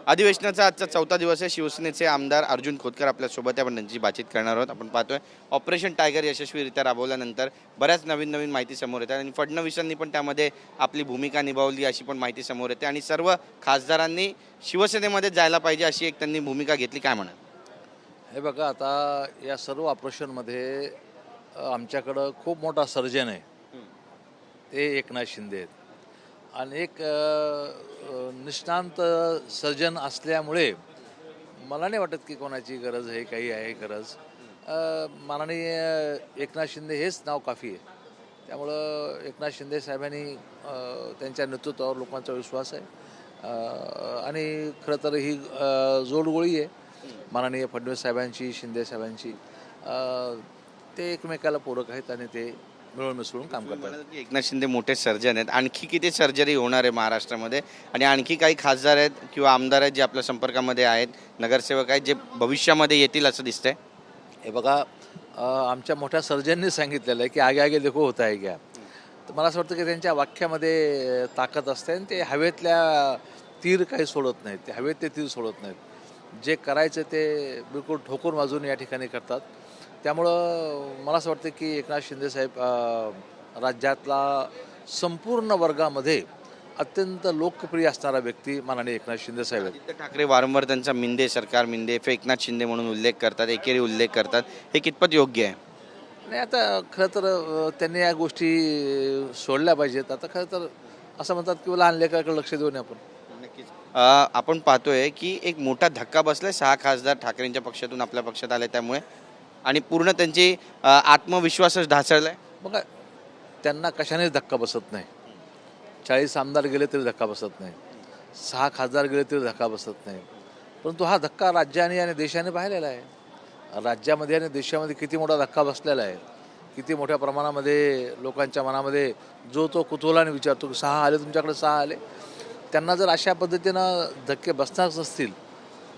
अधिवेशनाचा आजचा 4था दिवस आहे। शिवसेनेचे आमदार अर्जुन खोतकर आपल्यासोबत आहे, आपण त्यांची बातचीत करणार आहोत। आपण पाहतोय ऑपरेशन टायगर यशस्वीरित्या राबवल्यानंतर बऱ्याच नवीन माहिती समोर येते आणि फडणवीसांनी पण त्यामध्ये आपली भूमिका निभावली अशी पण माहिती समोर येते आणि सर्व खासदारांनी शिवसेनेमध्ये जायला पाहिजे अशी एक त्यांनी भूमिका घेतली। काय म्हणाल? हे बघा, आता या सर्व ऑपरेशनमध्ये आमच्याकडं खूप मोठा सर्जन आहे, ते एकनाथ शिंदे आहेत आणि एक निष्णांत सर्जन असल्यामुळे मला नाही वाटत की कोणाची गरज आहे, काही आहे गरज। माननीय एकनाथ शिंदे हेच नाव काफी आहे। त्यामुळं एकनाथ शिंदे साहेबांनी त्यांच्या नेतृत्वावर लोकांचा विश्वास आहे आणि खरं तर ही जोडगोळी आहे माननीय फडणवीस साहेबांची, शिंदे साहेबांची। ते एकमेकाला पूरक आहेत आणि ते मिळून मिसळून काम करतात। एकनाथ शिंदे मोठे सर्जन आहेत, आणखी किती सर्जरी होणार आहे महाराष्ट्रामध्ये आणि आणखी काही खासदार आहेत किंवा आमदार आहेत जे आपल्या संपर्कामध्ये आहेत, नगरसेवक आहेत जे भविष्यामध्ये येतील असं दिसतंय? हे बघा, आमच्या मोठ्या सर्जननी सांगितलेलं आहे की आगे आगे देखो होता है क्या। तर मला असं वाटतं की त्यांच्या वाक्यामध्ये ताकद असते आणि ते हवेतल्या तीर काही सोडत नाहीत, ते हवेत ते तीर सोडत नाहीत। जे करायचं ते बिलकुल ठोकून वाजून या ठिकाणी करतात। त्यामुळं मला असं वाटतं की एकनाथ शिंदे साहेब राज्यातला संपूर्ण वर्गामध्ये अत्यंत लोकप्रिय असणारा व्यक्ती माननीय एकनाथ शिंदे साहेब आहेत। आदित्य ठाकरे वारंवार त्यांचा मिंदे सरकार, मिंदे एकनाथ शिंदे म्हणून उल्लेख करतात, एकेरी उल्लेख करतात, हे कितपत योग्य आहे? नाही, आता खरं तर त्यांनी या गोष्टी सोडल्या पाहिजेत। आता खरं तर असं म्हणतात की लहान लेकराकडे लक्ष देऊ नये आपण। नक्कीच आपण पाहतोय की एक मोठा धक्का बसलाय, 6 खासदार ठाकरेंच्या पक्षातून आपल्या पक्षात आले त्यामुळे आणि पूर्ण त्यांची आत्मविश्वासच ढासळलाय। बघा, त्यांना कशानेच धक्का बसत नाही। 40 आमदार गेले तरी धक्का बसत नाही, 6 खासदार गेले तरी धक्का बसत नाही। परंतु हा धक्का राज्याने आणि देशाने पाहिलेला आहे। राज्यामध्ये आणि देशामध्ये किती मोठा धक्का बसलेला आहे, किती मोठ्या प्रमाणामध्ये लोकांच्या मनामध्ये जो तो कुतूहलाने विचारतो की 6 आले तुमच्याकडे, 6 आले। त्यांना जर अशा पद्धतीनं धक्के बसणारच नसतील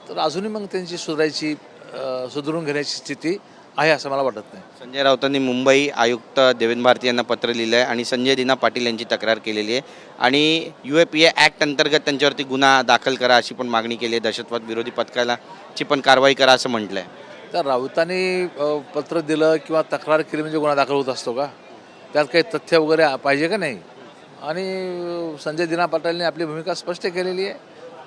तर अजूनही मग त्यांची सुधारून घेण्याची स्थिती आहे असं मला वाटत नाही। संजय राऊतांनी मुंबई आयुक्त देवेंद्र भारती यांना पत्र लिहिलं आहे आणि संजय दिना पाटील यांची तक्रार केलेली आहे आणि UAPA ॲक्ट अंतर्गत त्यांच्यावरती गुन्हा दाखल करा अशी पण मागणी केली आहे। दहशतवाद विरोधी पथकाची पण कारवाई करा असं म्हटलं आहे। तर राऊतांनी पत्र दिलं किंवा तक्रार केली म्हणजे गुन्हा दाखल होत असतो का? त्यात काही तथ्य वगैरे पाहिजे का नाही? आणि संजय दिना पाटीलने आपली भूमिका स्पष्ट केलेली आहे,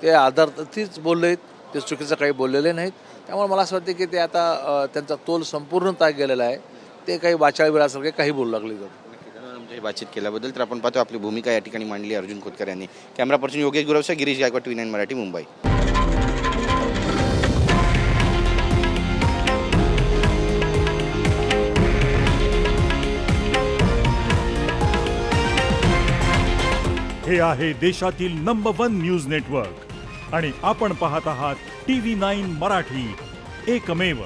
ते आधारार्थीच बोलले आहेत, ते चुकीचं काही बोललेले नाहीत। त्यामुळे मला असं वाटतं की ते आता त्यांचा तोल संपूर्णतः गेलेला आहे, ते काही वाचाळ वेळासारखे काही बोलू लागले आमची बातचीत केल्याबद्दल। तर आपण पाहतो आपली भूमिका या ठिकाणी मांडली अर्जुन खोतकर यांनी। कॅमेरा पर्सन योगेश गुरवसा, गिरीश गायकवाड, TV9 मराठी, मुंबई। हे आहे देशातील नंबर 1 न्यूज नेटवर्क आणि आपण पाहत आहात TV9 मराठी, एकमेव।